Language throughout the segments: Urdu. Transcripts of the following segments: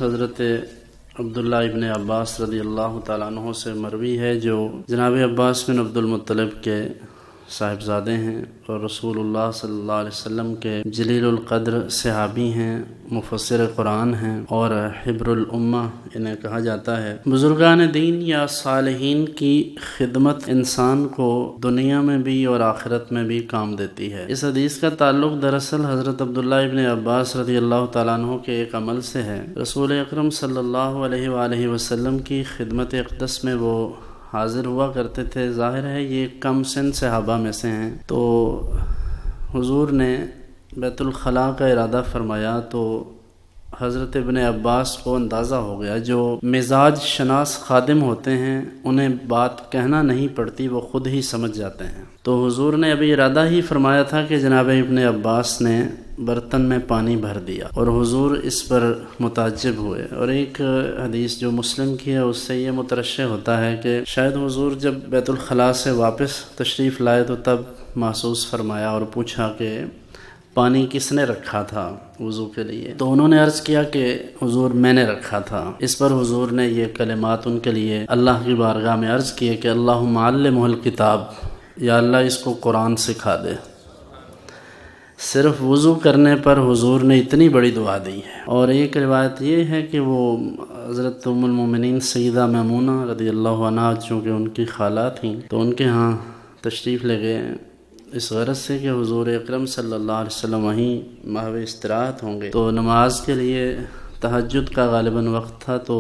حضرت عبداللہ ابن عباس رضی اللہ تعالیٰ عنہ سے مروی ہے، جو جناب عباس بن عبد المطلب کے صاحبزادے ہیں اور رسول اللہ صلی اللہ علیہ وسلم کے جلیل القدر صحابی ہیں، مفسر قرآن ہیں اور حبر الامہ انہیں کہا جاتا ہے۔ بزرگان دین یا صالحین کی خدمت انسان کو دنیا میں بھی اور آخرت میں بھی کام دیتی ہے۔ اس حدیث کا تعلق دراصل حضرت عبداللہ ابن عباس رضی اللہ تعالیٰ عنہ کے ایک عمل سے ہے۔ رسول اکرم صلی اللہ علیہ وآلہ وسلم کی خدمت اقدس میں وہ حاضر ہوا کرتے تھے۔ ظاہر ہے یہ کم سن صحابہ میں سے ہیں، تو حضور نے بیت الخلاء کا ارادہ فرمایا تو حضرت ابن عباس کو اندازہ ہو گیا۔ جو مزاج شناس خادم ہوتے ہیں انہیں بات کہنا نہیں پڑتی، وہ خود ہی سمجھ جاتے ہیں۔ تو حضور نے ابھی ارادہ ہی فرمایا تھا کہ جناب ابن عباس نے برتن میں پانی بھر دیا اور حضور اس پر متعجب ہوئے۔ اور ایک حدیث جو مسلم کی ہے اس سے یہ مترشح ہوتا ہے کہ شاید حضور جب بیت الخلاء سے واپس تشریف لائے تو تب محسوس فرمایا اور پوچھا کہ پانی کس نے رکھا تھا وضو کے لیے؟ تو انہوں نے عرض کیا کہ حضور میں نے رکھا تھا۔ اس پر حضور نے یہ کلمات ان کے لیے اللہ کی بارگاہ میں عرض کیے کہ اللہم علمہ الکتاب، یا اللہ اس کو قرآن سکھا دے۔ صرف وضو کرنے پر حضور نے اتنی بڑی دعا دی ہے۔ اور ایک روایت یہ ہے کہ وہ حضرت ام المومنین سیدہ میمونہ رضی اللہ عنہا، چونکہ ان کی خالہ تھیں، تو ان کے ہاں تشریف لے گئے اس غرض سے کہ حضور اکرم صلی اللہ علیہ وسلم وہیں محو استراحت ہوں گے۔ تو نماز کے لیے تہجد کا غالباً وقت تھا، تو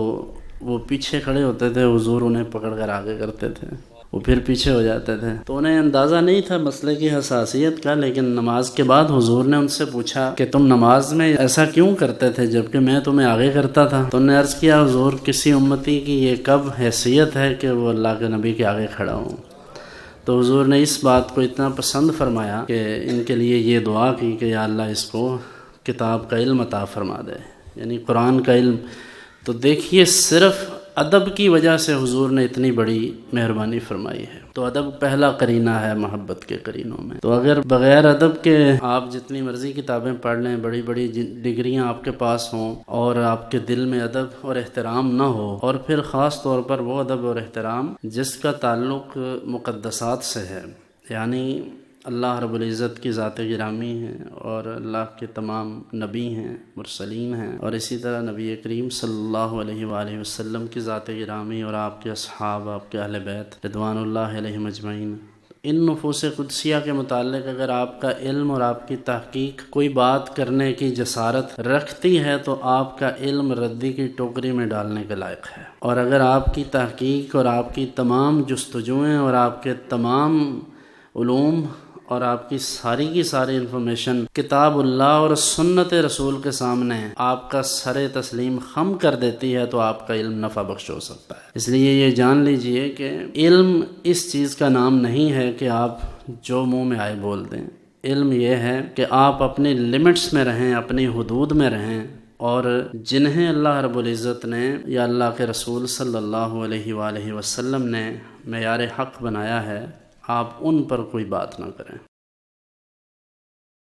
وہ پیچھے کھڑے ہوتے تھے، حضور انہیں پکڑ کر آگے کرتے تھے، وہ پھر پیچھے ہو جاتے تھے۔ تو انہیں اندازہ نہیں تھا مسئلے کی حساسیت کا، لیکن نماز کے بعد حضور نے ان سے پوچھا کہ تم نماز میں ایسا کیوں کرتے تھے جبکہ میں تمہیں آگے کرتا تھا؟ تو انہوں نے عرض کیا حضور کسی امتی کی یہ کب حیثیت ہے کہ وہ اللہ کے نبی کے آگے کھڑا ہوں؟ تو حضور نے اس بات کو اتنا پسند فرمایا کہ ان کے لیے یہ دعا کی کہ یا اللہ اس کو کتاب کا علم عطا فرما دے، یعنی قرآن کا علم۔ تو دیکھیے صرف ادب کی وجہ سے حضور نے اتنی بڑی مہربانی فرمائی ہے۔ تو ادب پہلا قرینہ ہے محبت کے قرینوں میں۔ تو اگر بغیر ادب کے آپ جتنی مرضی کتابیں پڑھ لیں، بڑی بڑی ڈگریاں آپ کے پاس ہوں، اور آپ کے دل میں ادب اور احترام نہ ہو، اور پھر خاص طور پر وہ ادب اور احترام جس کا تعلق مقدسات سے ہے، یعنی اللہ رب العزت کی ذات گرامی ہے اور اللہ کے تمام نبی ہیں، مرسلین ہیں، اور اسی طرح نبی کریم صلی اللہ علیہ وآلہ وسلم کی ذات گرامی اور آپ کے اصحاب، آپ کے اہل بیت رضوان اللہ علیہم اجمعین، ان نفوس قدسیہ کے متعلق اگر آپ کا علم اور آپ کی تحقیق کوئی بات کرنے کی جسارت رکھتی ہے تو آپ کا علم ردی کی ٹوکری میں ڈالنے کے لائق ہے۔ اور اگر آپ کی تحقیق اور آپ کی تمام جستجویں اور آپ کے تمام علوم اور آپ کی ساری انفارمیشن کتاب اللہ اور سنت رسول کے سامنے آپ کا سر تسلیم خم کر دیتی ہے تو آپ کا علم نفع بخش ہو سکتا ہے۔ اس لیے یہ جان لیجئے کہ علم اس چیز کا نام نہیں ہے کہ آپ جو منہ میں آئے بول دیں۔ علم یہ ہے کہ آپ اپنی لمٹس میں رہیں، اپنی حدود میں رہیں، اور جنہیں اللہ رب العزت نے یا اللہ کے رسول صلی اللہ علیہ وآلہ وسلم نے معیار حق بنایا ہے، آپ ان پر کوئی بات نہ کریں۔